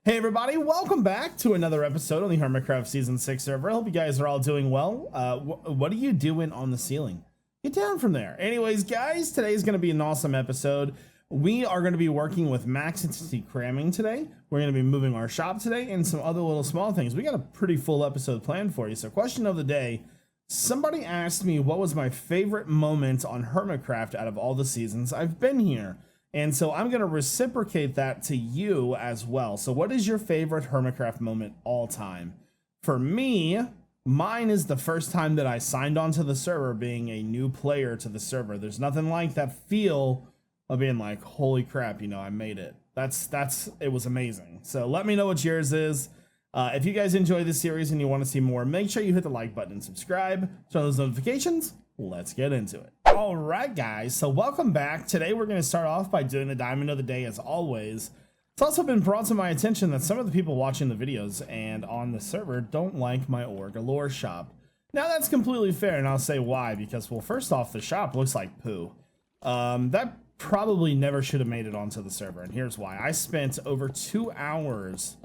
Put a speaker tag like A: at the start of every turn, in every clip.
A: Hey everybody, welcome back to another episode on the Hermitcraft Season 6 server. I hope you guys are all doing well. What are you doing on the ceiling? Get down from there. Anyways, guys, today's going to be an awesome episode. We are going to be working with max entity cramming today. We're going to be moving our shop today and some other little small things. We got a pretty full episode planned for you. So question of the day, somebody asked me what was my favorite moment on Hermitcraft out of all the seasons I've been here. And so I'm going to reciprocate that to you as well. So what is your favorite Hermitcraft moment all time? For me, mine is the first time that I signed onto the server being a new player to the server. There's nothing like that feel of being like, holy crap, you know, I made it. It was amazing. So let me know what yours is. If you guys enjoy this series and you want to see more, make sure you hit the like button and subscribe. Turn on those notifications. Let's get into it. All right, guys, so welcome back. Today we're going to start off by doing the diamond of the day as always. It's also been brought to my attention that some of the people watching the videos and on the server don't like my Ore Galore shop. Now that's completely fair, and I'll say why, because, well, first off, the shop looks like poo. That probably never should have made it onto the server, and here's why. I spent over 2 hours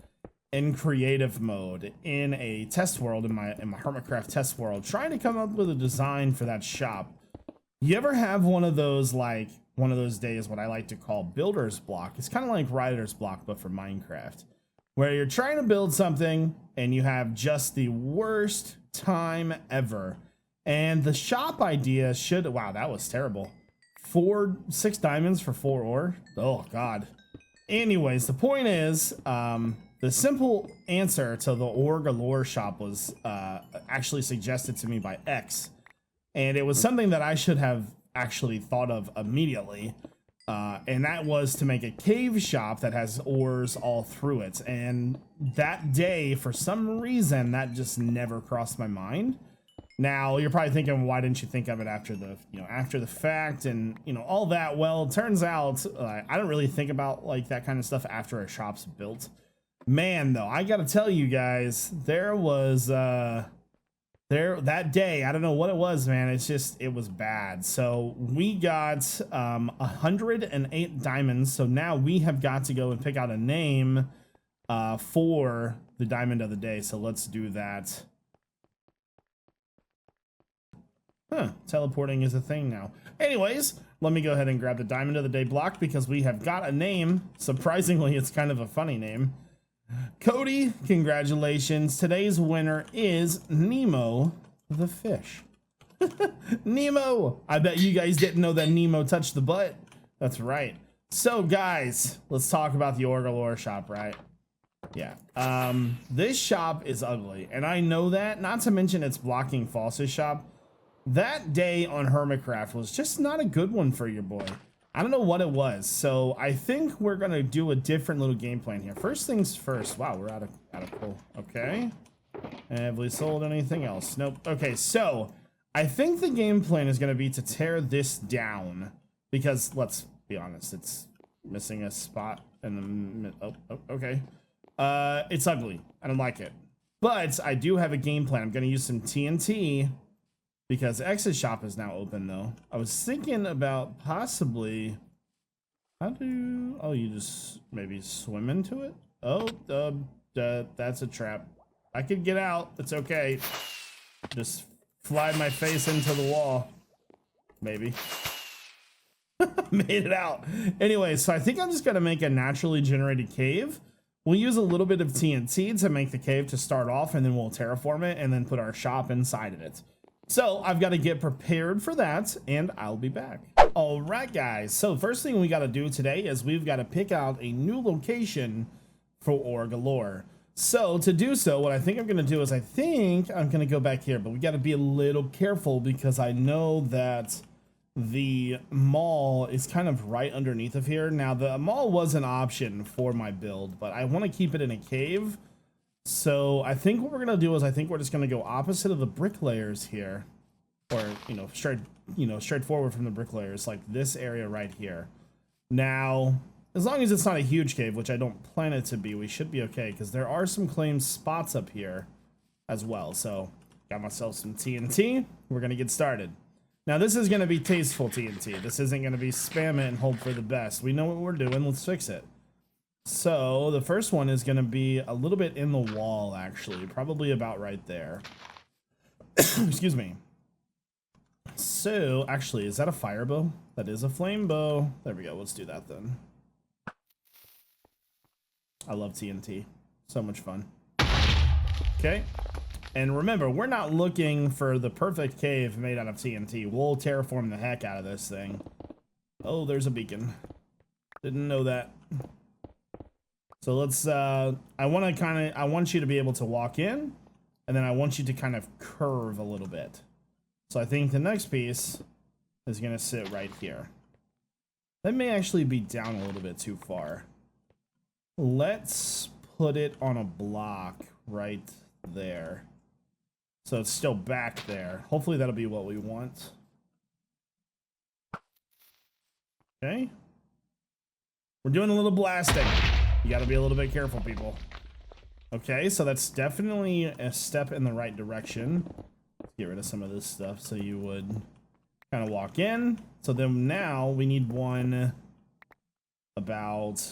A: in creative mode in a test world, in my Hermitcraft test world, trying to come up with a design for that shop. You ever have one of those days, what I like to call builder's block? It's kind of like writer's block, but for Minecraft, where you're trying to build something and you have just the worst time ever. And the shop idea should, wow, that was terrible. 6 diamonds for 4 ore. Oh God. Anyways, the point is, the simple answer to the Ore Galore shop was actually suggested to me by X. And it was something that I should have actually thought of immediately. And that was to make a cave shop that has ores all through it. And that day, for some reason, that just never crossed my mind. Now, you're probably thinking, why didn't you think of it after the fact and, all that? Well, it turns out I don't really think about like that kind of stuff after a shop's built. Man, though, I gotta tell you guys, there was that day, I don't know what it was, man. It was bad. So we got 108 diamonds. So now we have got to go and pick out a name for the diamond of the day. So let's do that. Teleporting is a thing now. Anyways, let me go ahead and grab the diamond of the day block because we have got a name. Surprisingly, it's kind of a funny name. Cody, congratulations. Today's winner is Nemo the fish. Nemo! I bet you guys didn't know that Nemo touched the butt. That's right. So guys, let's talk about the Ore Galore shop, right? Yeah. This shop is ugly, and I know that, not to mention it's blocking False's shop. That day on Hermitcraft was just not a good one for your boy. I don't know what it was, so I think we're gonna do a different little game plan here. First things first. Wow, we're out of coal. Okay. Have we sold anything else? Nope. Okay, so I think the game plan is gonna be to tear this down because let's be honest, it's missing a spot in the okay. It's ugly. I don't like it, but I do have a game plan. I'm gonna use some TNT. Because X's shop is now open, though. I was thinking about possibly... oh, you just maybe swim into it? Oh, that's a trap. I could get out. It's okay. Just fly my face into the wall. Maybe. Made it out. Anyway, so I think I'm just going to make a naturally generated cave. We'll use a little bit of TNT to make the cave to start off, and then we'll terraform it, and then put our shop inside of it. So I've got to get prepared for that, and I'll be back. All right, guys. So first thing we got to do today is we've got to pick out a new location for Ore Galore. So to do so, what I think I'm going to do is I think I'm going to go back here, but we got to be a little careful because I know that the mall is kind of right underneath of here. Now, the mall was an option for my build, but I want to keep it in a cave. So I think what we're gonna do is I think we're just gonna go opposite of the bricklayers here, or straight forward from the bricklayers, like this area right here. Now, as long as it's not a huge cave, which I don't plan it to be, we should be okay because there are some claimed spots up here as well. So got myself some TNT. We're gonna get started. Now this is gonna be tasteful TNT. This isn't gonna be spam it and hope for the best. We know what we're doing. Let's fix it. So the first one is going to be a little bit in the wall, actually, probably about right there. Excuse me. So actually, is that a fire bow? That is a flame bow. There we go. Let's do that then. I love TNT. So much fun. Okay. And remember, we're not looking for the perfect cave made out of TNT. We'll terraform the heck out of this thing. Oh, there's a beacon. Didn't know that. So let's, I want you to be able to walk in, and then I want you to kind of curve a little bit. So I think the next piece is going to sit right here. That may actually be down a little bit too far. Let's put it on a block right there. So it's still back there. Hopefully that'll be what we want. Okay. We're doing a little blasting. You got to be a little bit careful, people. Okay, so that's definitely a step in the right direction. Let's get rid of some of this stuff so you would kind of walk in. So then now we need one about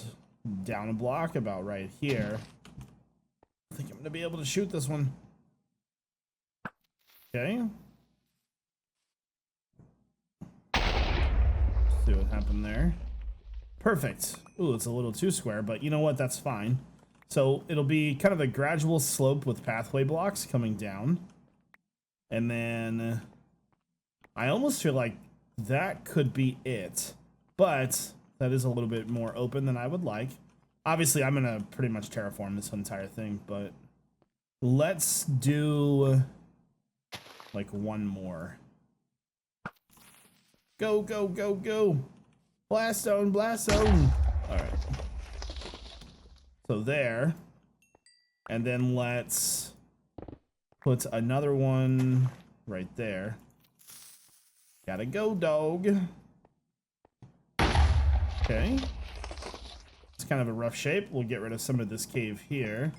A: down a block, about right here. I think I'm going to be able to shoot this one. Okay. See what happened there. Perfect. Ooh, it's a little too square, but you know what? That's fine. So it'll be kind of a gradual slope with pathway blocks coming down. And then I almost feel like that could be it. But that is a little bit more open than I would like. Obviously, I'm going to pretty much terraform this entire thing, but let's do like one more. Go, go, go, go. Blast zone, blast zone. All right. So there. And then let's put another one right there. Gotta go, dog. Okay. It's kind of a rough shape. We'll get rid of some of this cave here.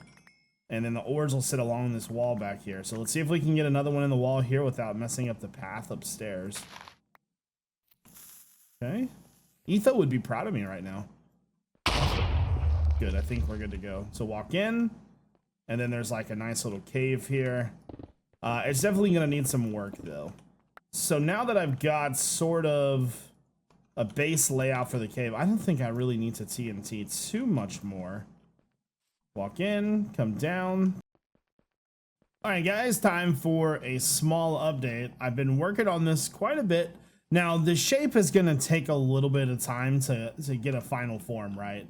A: And then the ores will sit along this wall back here. So let's see if we can get another one in the wall here without messing up the path upstairs. Okay. Etho would be proud of me right now. Good, I think we're good to go. So walk in, and then there's like a nice little cave here. It's definitely gonna need some work though. So now that I've got sort of a base layout for the cave, I don't think I really need to TNT too much more. Walk in, come down. All right, guys, time for a small update. I've been working on this quite a bit. Now, the shape is going to take a little bit of time to get a final form, right?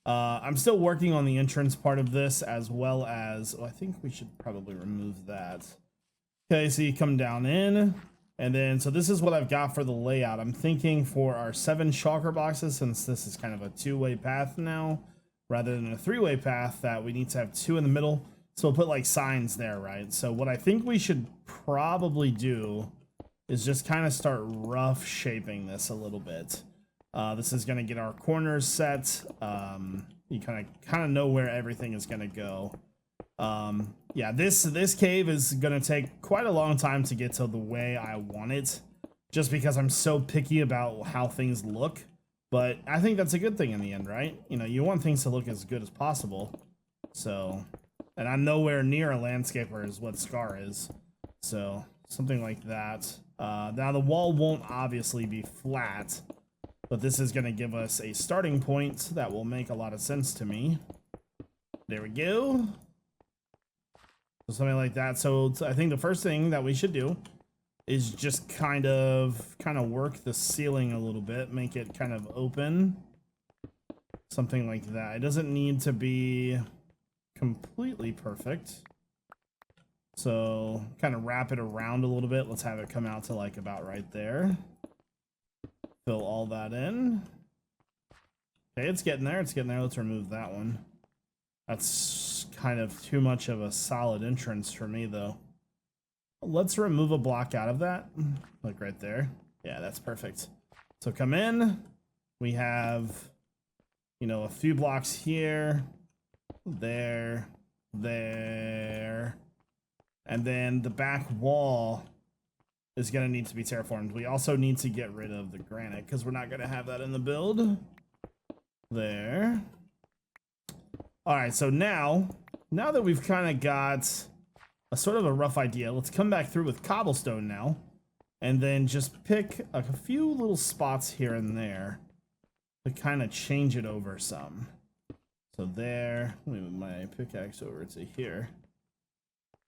A: I'm still working on the entrance part of this, as well as... Oh, I think we should probably remove that. Okay, so you come down in, and then... So this is what I've got for the layout. I'm thinking for our 7 shulker boxes, since this is kind of a 2-way path now, rather than a 3-way path, that we need to have 2 in the middle. So we'll put, like, signs there, right? So what I think we should probably do is just kind of start rough shaping this a little bit. This is going to get our corners set. You kind of know where everything is going to go. Yeah, this cave is going to take quite a long time to get to the way I want it, just because I'm so picky about how things look. But I think that's a good thing in the end, right? You know, you want things to look as good as possible. So, and I'm nowhere near a landscaper is what Scar is. So, something like that. Now the wall won't obviously be flat, but this is going to give us a starting point that will make a lot of sense to me. There we go. So something like that. So I think the first thing that we should do is just kind of work the ceiling a little bit, make it kind of open. Something like that. It doesn't need to be completely perfect. So kind of wrap it around a little bit. Let's have it come out to like about right there. Fill all that in. Okay, it's getting there. It's getting there. Let's remove that one. That's kind of too much of a solid entrance for me, though. Let's remove a block out of that. Like right there. Yeah, that's perfect. So come in. We have, you know, a few blocks here. There. There. And then the back wall is going to need to be terraformed. We also need to get rid of the granite because we're not going to have that in the build. There. All right, so now that we've kind of got a sort of a rough idea, let's come back through with cobblestone now, and then just pick a few little spots here and there to kind of change it over some. So there, let me move my pickaxe over to here.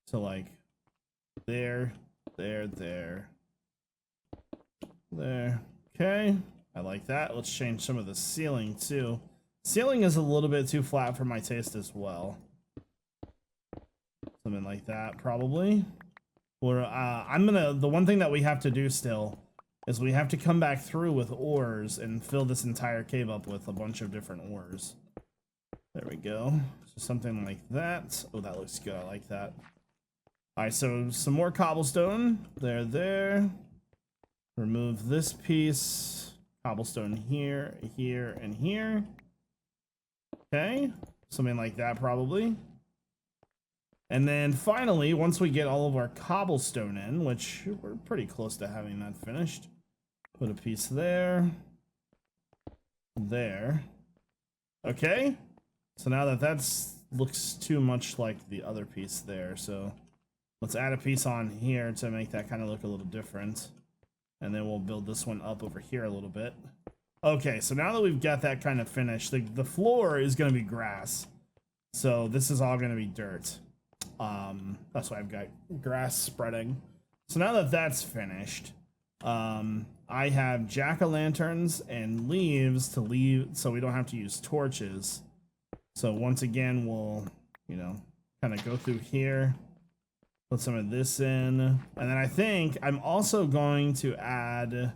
A: So like there. Okay, I like that. Let's change some of the ceiling too. Ceiling is a little bit too flat for my taste as well. Something like that, probably. Or the one thing that we have to do still is we have to come back through with ores and fill this entire cave up with a bunch of different ores. There we go. So something like that. Oh, that looks good. I like that. All right, so some more cobblestone. There. Remove this piece. Cobblestone here, here, and here. Okay, something like that probably. And then finally, once we get all of our cobblestone in, which we're pretty close to having that finished, put a piece there. Okay, so now that looks too much like the other piece there, so let's add a piece on here to make that kind of look a little different. And then we'll build this one up over here a little bit. Okay, so now that we've got that kind of finished, the floor is going to be grass. So this is all going to be dirt. That's why I've got grass spreading. So now that that's finished, I have jack-o'-lanterns and leaves to leave so we don't have to use torches. So once again, we'll, kind of go through here. Put some of this in. And then I think I'm also going to add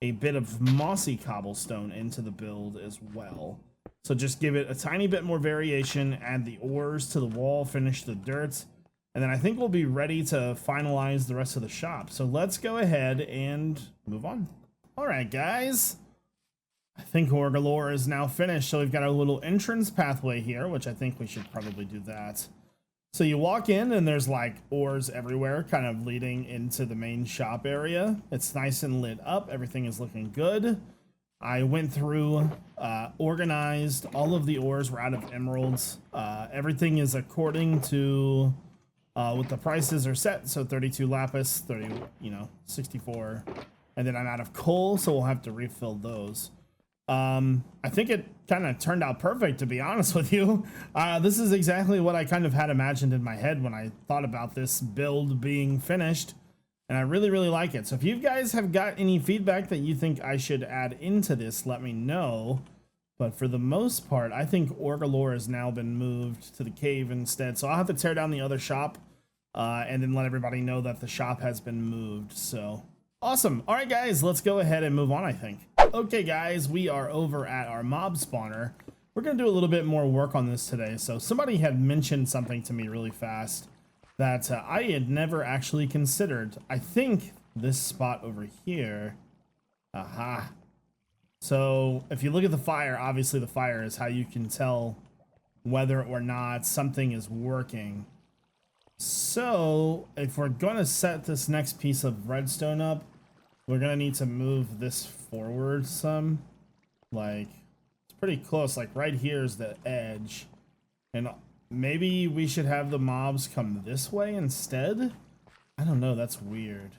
A: a bit of mossy cobblestone into the build as well. So just give it a tiny bit more variation, add the ores to the wall, finish the dirt, and then I think we'll be ready to finalize the rest of the shop. So let's go ahead and move on. All right, guys. I think Ore Galore is now finished. So we've got our little entrance pathway here, which I think we should probably do that. So you walk in and there's like ores everywhere, kind of leading into the main shop area. It's nice and lit up. Everything is looking good. I went through, organized all of the ores. We're out of emeralds. Everything is according to what the prices are set. So 32 lapis, 64. And then I'm out of coal, so we'll have to refill those. I think it kind of turned out perfect, to be honest with you. This is exactly what I kind of had imagined in my head when I thought about this build being finished, and I really, really like it. So if you guys have got any feedback that you think I should add into this, let me know. But for the most part, I think Ore Galore has now been moved to the cave instead. So I'll have to tear down the other shop, and then let everybody know that the shop has been moved. So awesome. All right, guys, let's go ahead and move on, I think. Okay, guys, we are over at our mob spawner. We're going to do a little bit more work on this today. So somebody had mentioned something to me really fast that I had never actually considered. I think this spot over here. Aha. So if you look at the fire, obviously the fire is how you can tell whether or not something is working. So if we're going to set this next piece of redstone up, we're going to need to move this forward some. Like, it's pretty close. Like right here is the edge. And maybe we should have the mobs come this way instead? I don't know. That's weird.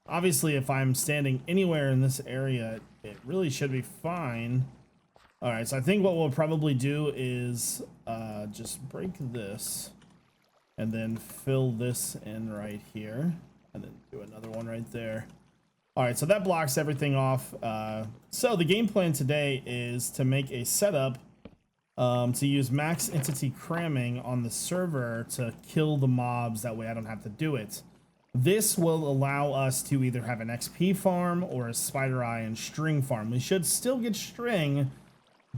A: Obviously, if I'm standing anywhere in this area, it really should be fine. All right, so I think what we'll probably do is just break this and then fill this in right here and then do another one right there. All right, so that blocks everything off. So the game plan today is to make a setup to use max entity cramming on the server to kill the mobs. That way I don't have to do it. This will allow us to either have an XP farm or a spider eye and string farm. We should still get string,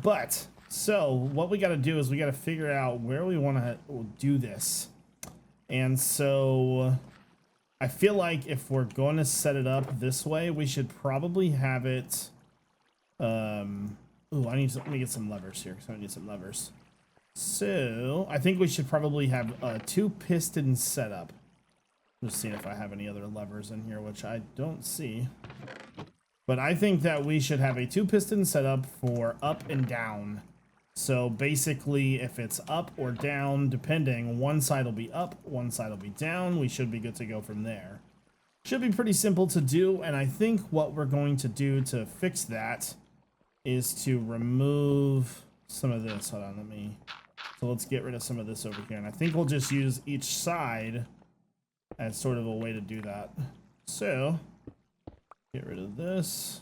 A: but so what we got to do is we got to figure out where we want to do this. And so I feel like if we're going to set it up this way, we should probably have it. Ooh, let me get some levers here because I need some levers. So I think we should probably have a 2-piston setup. Just seeing if I have any other levers in here, which I don't see. But I think that we should have a 2-piston setup for up and down. So basically, if it's up or down, depending, one side will be up, one side will be down. We should be good to go from there. Should be pretty simple to do, and I think what we're going to do to fix that is to remove some of this. Hold on, so let's get rid of some of this over here, and I think we'll just use each side as sort of a way to do that. So, get rid of this.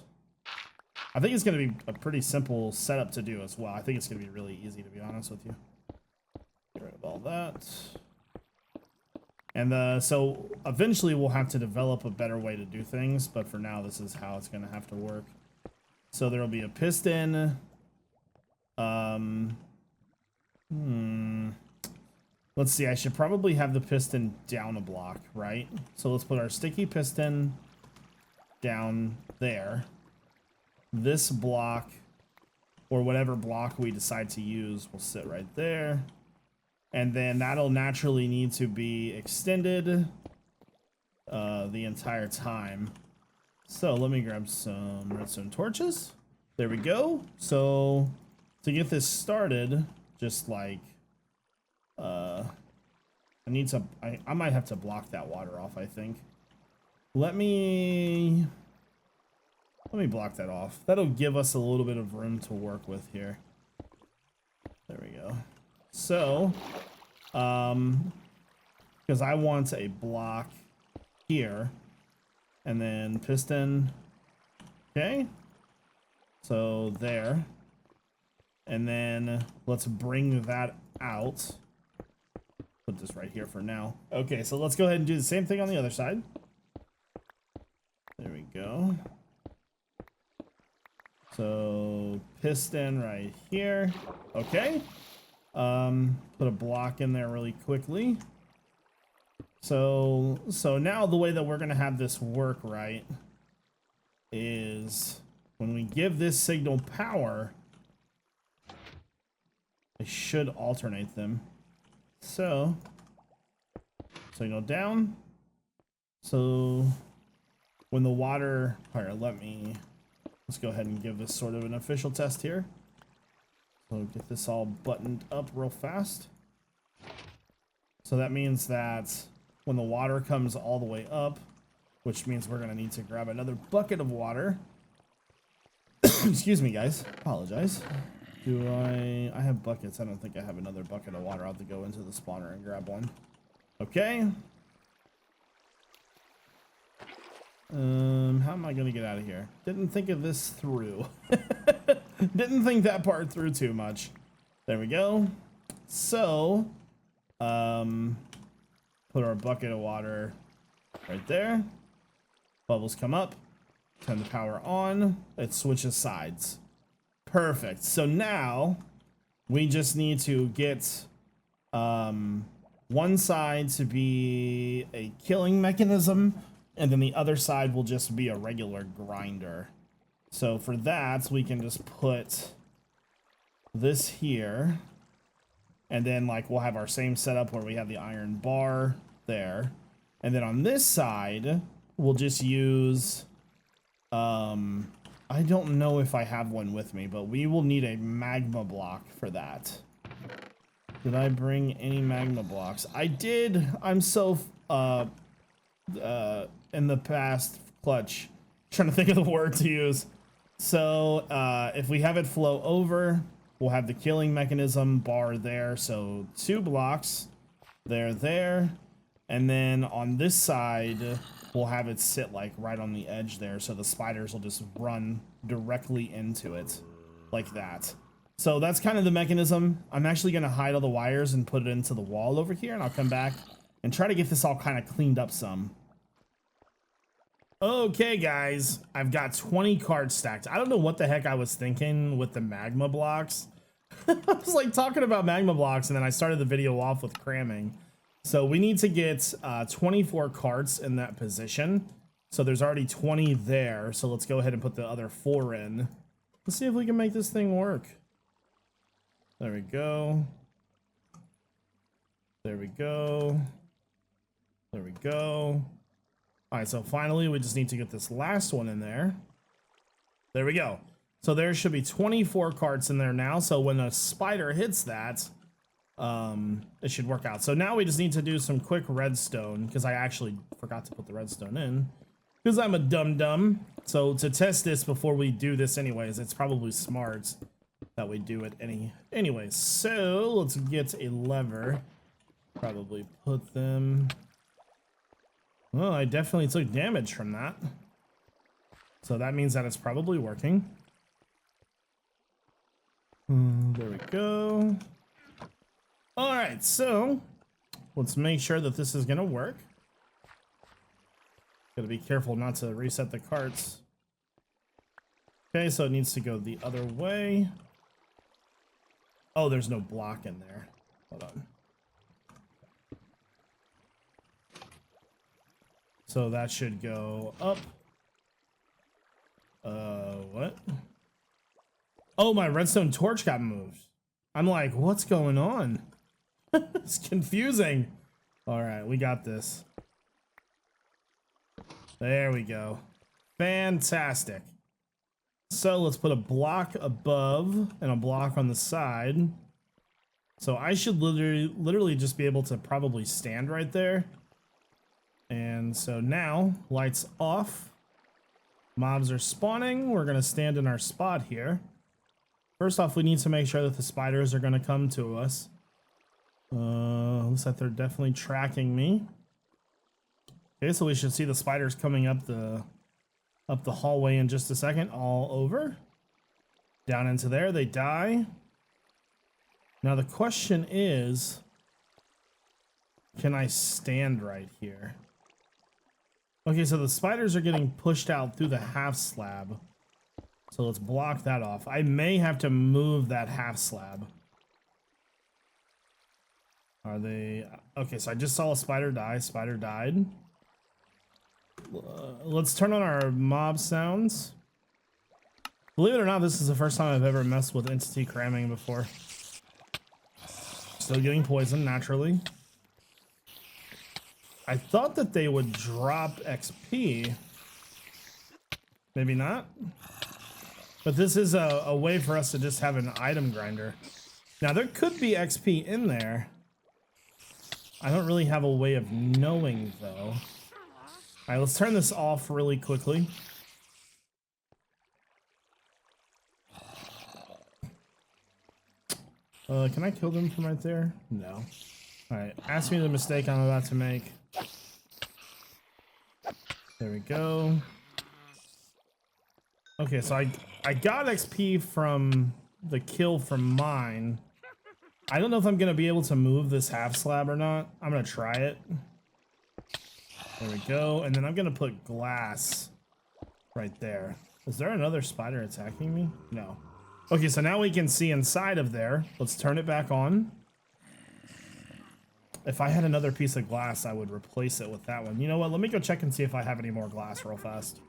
A: I think it's going to be a pretty simple setup to do as well. I think it's going to be really easy, to be honest with you. Get rid of all that. And so eventually we'll have to develop a better way to do things, but for now this is how it's going to have to work. So there'll be a piston. Let's see, I should probably have the piston down a block, right? So let's put our sticky piston down there. This block, or whatever block we decide to use, will sit right there. And then that'll naturally need to be extended the entire time. So let me grab some redstone torches. There we go. So to get this started, just like I might have to block that water off, I think. Let me block that off. That'll give us a little bit of room to work with here. There we go. So, because I want a block here, and then piston, okay, so there, and then let's bring that out, put this right here for now. Okay, so let's go ahead and do the same thing on the other side. There we go. So, piston right here, okay. Put a block in there really quickly. So now the way that we're gonna have this work, right, is when we give this signal power, I should alternate them. So signal down. So when the water, all right, let's go ahead and give this sort of an official test here. So get this all buttoned up real fast. So that means that when the water comes all the way up, which means we're going to need to grab another bucket of water. Excuse me, guys. Apologize. I have buckets. I don't think I have another bucket of water. I'll have to go into the spawner and grab one. Okay. How am I going to get out of here? Didn't think of this through. Didn't think that part through too much. There we go. So, put our bucket of water right there. Bubbles come up. Turn the power on. It switches sides. Perfect. So now we just need to get one side to be a killing mechanism, and then the other side will just be a regular grinder. So for that, we can just put this here, and then like we'll have our same setup where we have the iron bar there, and then on this side we'll just use I don't know if I have one with me, but we will need a magma block for that. Did I bring any magma blocks? I did. I'm so in the past clutch trying to think of the word to use. So if we have it flow over, we'll have the killing mechanism bar there. So 2 blocks there, and then on this side we'll have it sit like right on the edge there, so the spiders will just run directly into it like that. So that's kind of the mechanism. I'm actually going to hide all the wires and put it into the wall over here, and I'll come back and try to get this all kind of cleaned up some. Okay, guys, I've got 20 cards stacked. I don't know what the heck I was thinking with the magma blocks. I was like talking about magma blocks, and then I started the video off with cramming. So we need to get 24 carts in that position. So there's already 20 there. So let's go ahead and put the other 4 in. Let's see if we can make this thing work. There we go. There we go. There we go. All right, so finally we just need to get this last one in there. There we go. So there should be 24 carts in there now. So when a spider hits that, it should work out. So now we just need to do some quick redstone, because I actually forgot to put the redstone in because I'm a dum-dum. So to test this before we do this anyways, it's probably smart that we do it anyways. So let's get a lever. Probably put them... Well, I definitely took damage from that. So that means that it's probably working. There we go. All right, so let's make sure that this is gonna work. Gotta be careful not to reset the carts. Okay, so it needs to go the other way. Oh, there's no block in there. Hold on. So that should go up. What? Oh, my redstone torch got moved. I'm like, what's going on? It's confusing. All right, we got this. There we go. Fantastic. So let's put a block above and a block on the side. So I should literally just be able to probably stand right there. And so now, lights off. Mobs are spawning. We're gonna stand in our spot here. First off, we need to make sure that the spiders are gonna come to us. Looks like they're definitely tracking me. Okay, so we should see the spiders coming up the hallway in just a second. All over. Down into there, they die. Now the question is, can I stand right here? Okay, so the spiders are getting pushed out through the half slab. So let's block that off. I may have to move that half slab. Are they... Okay, so I just saw a spider die. Spider died. Let's turn on our mob sounds. Believe it or not, this is the first time I've ever messed with entity cramming before. Still getting poisoned, naturally. I thought that they would drop XP. Maybe not. But this is a way for us to just have an item grinder. Now, there could be XP in there. I don't really have a way of knowing, though. All right, let's turn this off really quickly. Can I kill them from right there? No. All right, ask me the mistake I'm about to make. There we go. Okay, so I got XP from the kill from mine. I don't know if I'm gonna be able to move this half slab or not. I'm gonna try it. There we go, and then I'm gonna put glass right there. Is there another spider attacking me? No. Okay, so now we can see inside of there. Let's turn it back on. If I had another piece of glass, I would replace it with that one. You know what? Let me go check and see if I have any more glass real fast.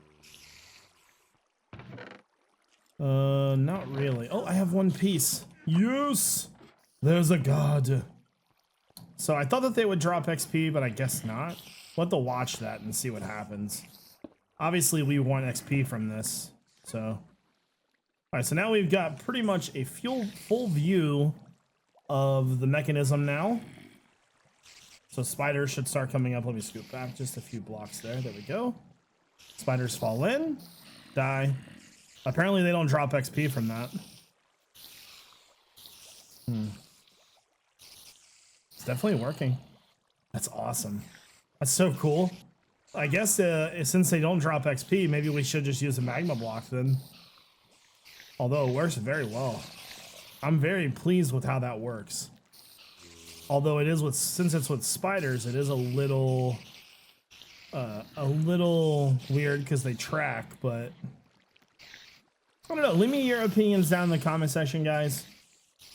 A: Not really. Oh, I have one piece. Yes! There's a god. So I thought that they would drop XP, but I guess not. We'll have to watch that and see what happens. Obviously, we want XP from this, so... Alright, so now we've got pretty much a full view of the mechanism now. So spiders should start coming up. Let me scoot back just a few blocks there. There we go. Spiders fall in, die. Apparently they don't drop XP from that. It's definitely working. That's awesome. That's so cool. I guess since they don't drop XP, maybe we should just use a magma block then. Although it works very well. I'm very pleased with how that works. Although it is since it's with spiders, it is a little weird because they track, but I don't know. Leave me your opinions down in the comment section, guys.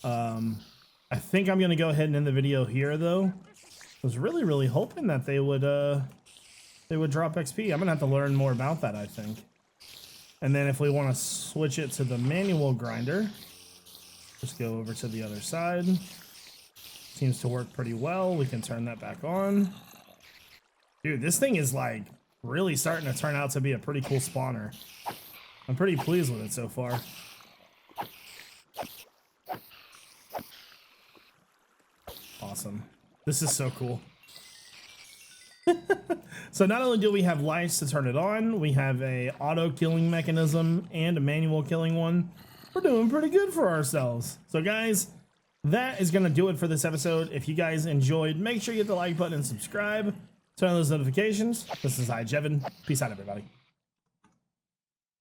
A: I think I'm gonna go ahead and end the video here, though. I was really hoping that they would drop XP. I'm gonna have to learn more about that, I think. And then if we want to switch it to the manual grinder, just go over to the other side. Seems to work pretty well. We can turn that back on. Dude, this thing is like really starting to turn out to be a pretty cool spawner. I'm pretty pleased with it so far. Awesome. This is so cool. So not only do we have lights to turn it on, we have a auto killing mechanism and a manual killing one. We're doing pretty good for ourselves. So guys, that is going to do it for this episode. If you guys enjoyed, make sure you hit the like button and subscribe. Turn on those notifications. This is iJevin. Peace out, everybody.